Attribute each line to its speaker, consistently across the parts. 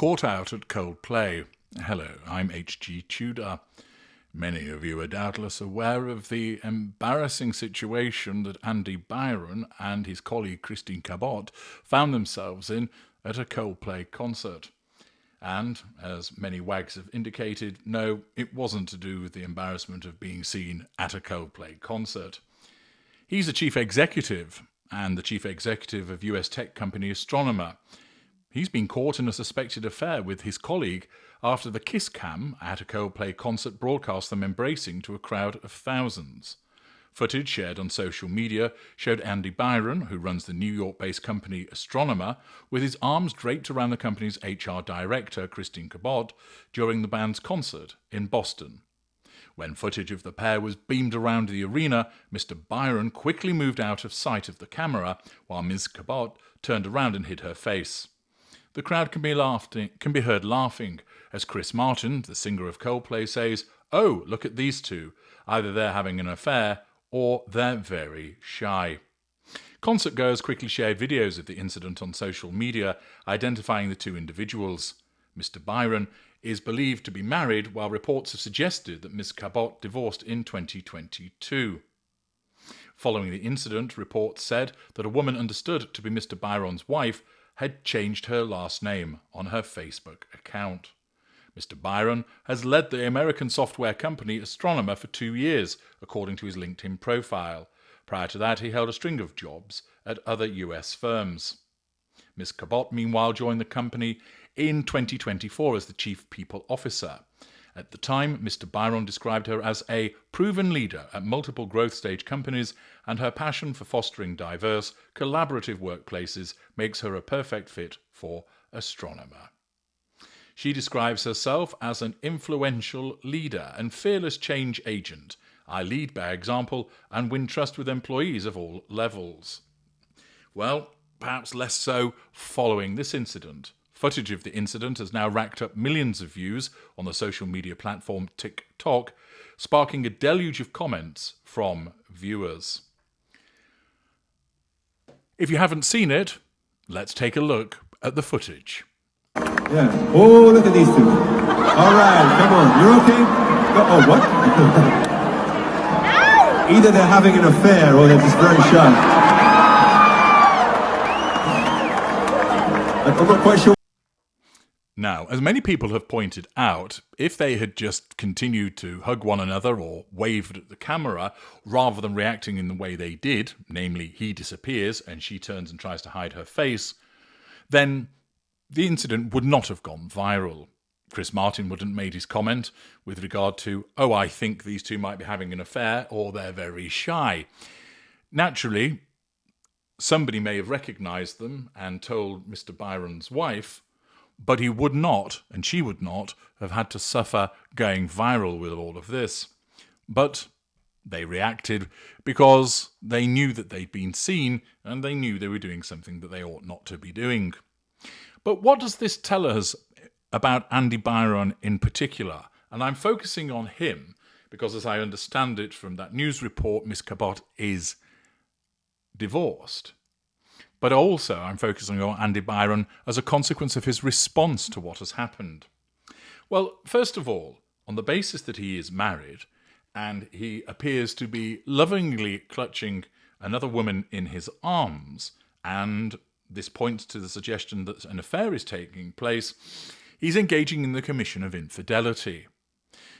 Speaker 1: Caught Out at Coldplay. Hello, I'm H.G. Tudor. Many of you are doubtless aware of the embarrassing situation that Andy Byron and his colleague Christine Cabot found themselves in at a Coldplay concert. And, as many wags have indicated, no, it wasn't to do with the embarrassment of being seen at a Coldplay concert. He's the chief executive, and the chief executive of US tech company Astronomer. He's been caught in a suspected affair with his colleague after the kiss cam at a Coldplay concert broadcast them embracing to a crowd of thousands. Footage shared on social media showed Andy Byron, who runs the New York-based company Astronomer, with his arms draped around the company's HR director, Christine Cabot, during the band's concert in Boston. When footage of the pair was beamed around the arena, Mr. Byron quickly moved out of sight of the camera, while Ms. Cabot turned around and hid her face. The crowd can be heard laughing as Chris Martin, the singer of Coldplay, says, "Oh, look at these two. Either they're having an affair or they're very shy." Concertgoers quickly shared videos of the incident on social media, identifying the two individuals. Mr. Byron is believed to be married, while reports have suggested that Ms. Cabot divorced in 2022. Following the incident, reports said that a woman understood to be Mr. Byron's wife had changed her last name on her Facebook account. Mr. Byron has led the American software company Astronomer for 2 years, according to his LinkedIn profile. Prior to that, he held a string of jobs at other US firms. Ms. Cabot, meanwhile, joined the company in 2024 as the Chief People Officer. At the time, Mr. Byron described her as a proven leader at multiple growth stage companies, and her passion for fostering diverse, collaborative workplaces makes her a perfect fit for Astronomer. She describes herself as an influential leader and fearless change agent. "I lead by example and win trust with employees of all levels." Well, perhaps less so following this incident. Footage of the incident has now racked up millions of views on the social media platform TikTok, sparking a deluge of comments from viewers. If you haven't seen it, let's take a look at the footage.
Speaker 2: Yeah. Oh, look at these two. All right, come on. You're okay? Oh, what? Either they're having an affair or they're just very shy. I'm not quite sure.
Speaker 1: Now, as many people have pointed out, if they had just continued to hug one another or waved at the camera, rather than reacting in the way they did, namely he disappears and she turns and tries to hide her face, then the incident would not have gone viral. Chris Martin wouldn't have made his comment with regard to, "Oh, I think these two might be having an affair," or "they're very shy." Naturally, somebody may have recognised them and told Mr. Byron's wife, but he would not, and she would not, have had to suffer going viral with all of this. But they reacted because they knew that they'd been seen, and they knew they were doing something that they ought not to be doing. But what does this tell us about Andy Byron in particular? And I'm focusing on him because, as I understand it from that news report, Miss Cabot is divorced. But also I'm focusing on Andy Byron as a consequence of his response to what has happened. Well, first of all, on the basis that he is married and he appears to be lovingly clutching another woman in his arms, and this points to the suggestion that an affair is taking place, he's engaging in the commission of infidelity.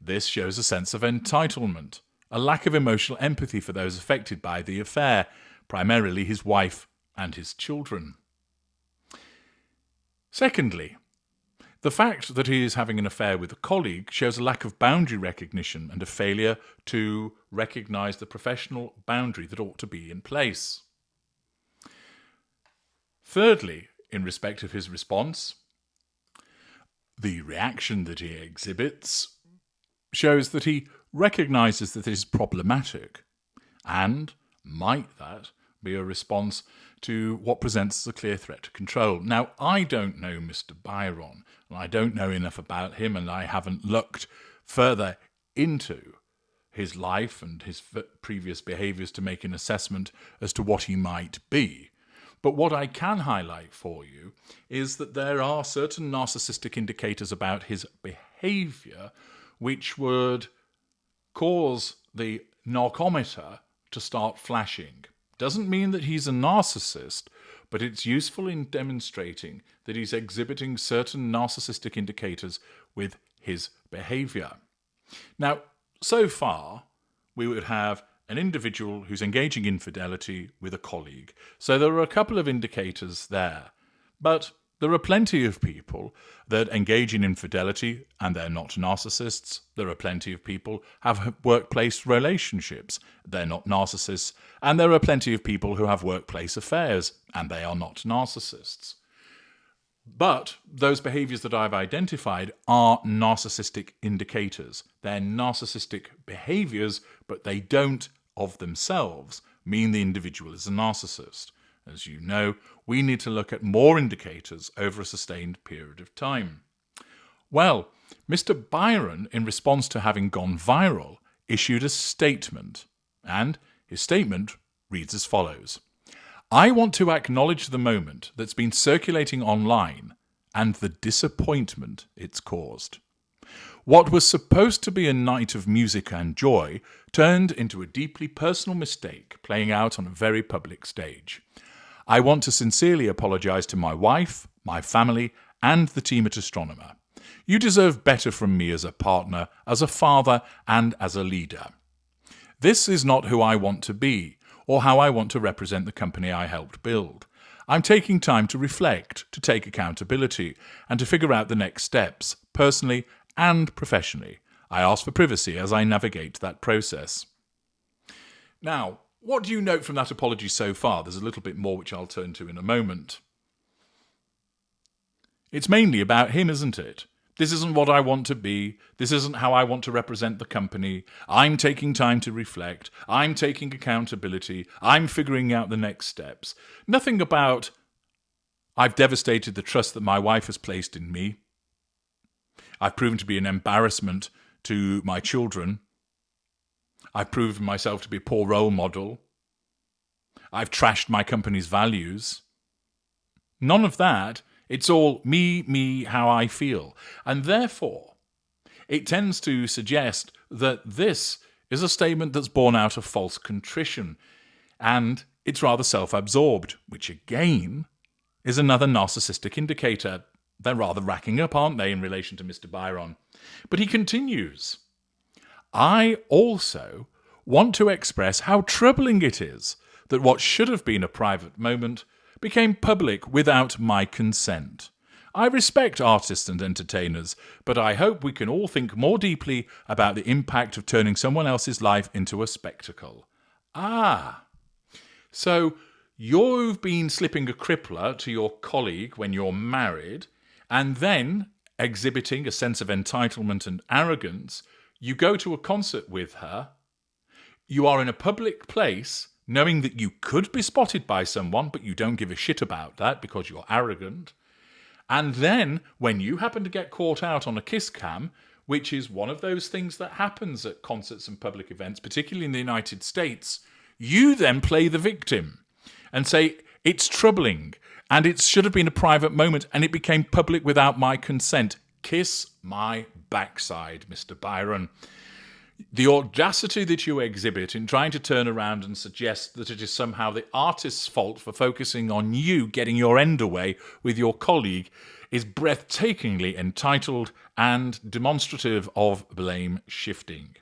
Speaker 1: This shows a sense of entitlement, a lack of emotional empathy for those affected by the affair, primarily his wife and his children. Secondly, the fact that he is having an affair with a colleague shows a lack of boundary recognition and a failure to recognise the professional boundary that ought to be in place. Thirdly, in respect of his response, the reaction that he exhibits shows that he recognises that it is problematic, and might that be a response to what presents as a clear threat to control. Now, I don't know Mr. Byron, and I don't know enough about him, and I haven't looked further into his life and his previous behaviours to make an assessment as to what he might be. But what I can highlight for you is that there are certain narcissistic indicators about his behaviour which would cause the narcometer to start flashing. Doesn't mean that he's a narcissist, but it's useful in demonstrating that he's exhibiting certain narcissistic indicators with his behaviour. Now, so far, we would have an individual who's engaging in infidelity with a colleague. So there are a couple of indicators there. But there are plenty of people that engage in infidelity and they're not narcissists. There are plenty of people who have workplace relationships. They're not narcissists. And there are plenty of people who have workplace affairs and they are not narcissists. But those behaviours that I've identified are narcissistic indicators. They're narcissistic behaviours, but they don't, of themselves, mean the individual is a narcissist. As you know, we need to look at more indicators over a sustained period of time. Well, Mr. Byron, in response to having gone viral, issued a statement, and his statement reads as follows. I want to acknowledge the moment that's been circulating online and the disappointment it's caused. What was supposed to be a night of music and joy turned into a deeply personal mistake playing out on a very public stage. I want to sincerely apologise to my wife, my family, and the team at Astronomer. You deserve better from me as a partner, as a father, and as a leader. This is not who I want to be, or how I want to represent the company I helped build. I'm taking time to reflect, to take accountability, and to figure out the next steps, personally and professionally. I ask for privacy as I navigate that process. Now, what do you note from that apology so far? There's a little bit more which I'll turn to in a moment. It's mainly about him, isn't it? This isn't what I want to be. This isn't how I want to represent the company. I'm taking time to reflect. I'm taking accountability. I'm figuring out the next steps. Nothing about, I've devastated the trust that my wife has placed in me. I've proven to be an embarrassment to my children. I've proven myself to be a poor role model. I've trashed my company's values. None of that. It's all me, how I feel. And therefore, it tends to suggest that this is a statement that's born out of false contrition. And it's rather self-absorbed, which again is another narcissistic indicator. They're rather racking up, aren't they, in relation to Mr. Byron? But he continues. I also want to express how troubling it is that what should have been a private moment became public without my consent. I respect artists and entertainers, but I hope we can all think more deeply about the impact of turning someone else's life into a spectacle. So you've been slipping a crippler to your colleague when you're married, and then exhibiting a sense of entitlement and arrogance. You go to a concert with her. You are in a public place, knowing that you could be spotted by someone, but you don't give a shit about that because you're arrogant. And then, when you happen to get caught out on a kiss cam, which is one of those things that happens at concerts and public events, particularly in the United States, you then play the victim and say, it's troubling, and it should have been a private moment, and it became public without my consent. Kiss my backside, Mr. Byron. The audacity that you exhibit in trying to turn around and suggest that it is somehow the artist's fault for focusing on you getting your end away with your colleague is breathtakingly entitled and demonstrative of blame shifting.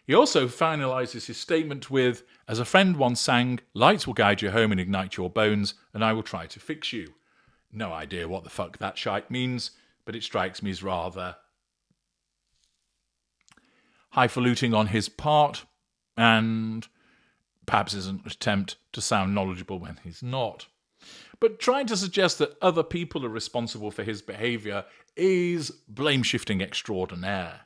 Speaker 1: He also finalises his statement with, as a friend once sang, lights will guide you home and ignite your bones, and I will try to fix you. No idea what the fuck that shite means, but it strikes me as rather highfalutin on his part, and perhaps is an attempt to sound knowledgeable when he's not. But trying to suggest that other people are responsible for his behaviour is blame-shifting extraordinaire.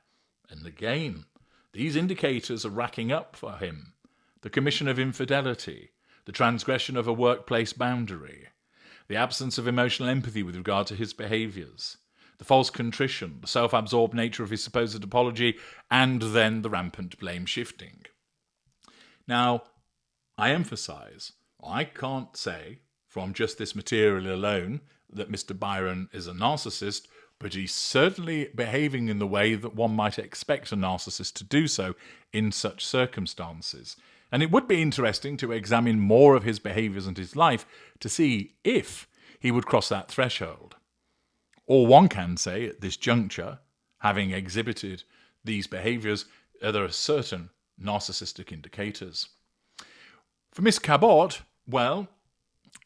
Speaker 1: And again, these indicators are racking up for him. The commission of infidelity, the transgression of a workplace boundary, the absence of emotional empathy with regard to his behaviours, the false contrition, the self-absorbed nature of his supposed apology, and then the rampant blame-shifting. Now, I emphasise, I can't say from just this material alone that Mr. Byron is a narcissist, but he's certainly behaving in the way that one might expect a narcissist to do so in such circumstances. And it would be interesting to examine more of his behaviours and his life to see if he would cross that threshold. All one can say at this juncture, having exhibited these behaviours, there are certain narcissistic indicators. For Miss Cabot, well,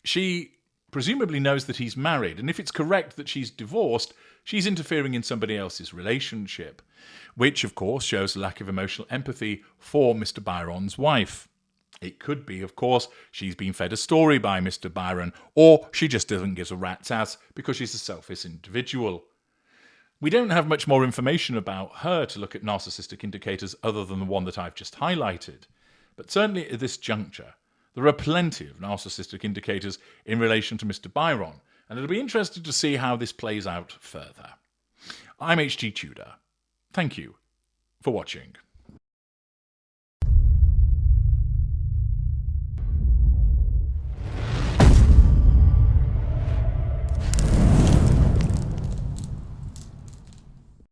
Speaker 1: she presumably knows that he's married, and if it's correct that she's divorced, she's interfering in somebody else's relationship, which of course shows a lack of emotional empathy for Mr. Byron's wife. It could be, of course, she's been fed a story by Mr. Byron, or she just doesn't give a rat's ass because she's a selfish individual. We don't have much more information about her to look at narcissistic indicators other than the one that I've just highlighted. But certainly at this juncture, there are plenty of narcissistic indicators in relation to Mr. Byron, and it'll be interesting to see how this plays out further. I'm H.G. Tudor. Thank you for watching.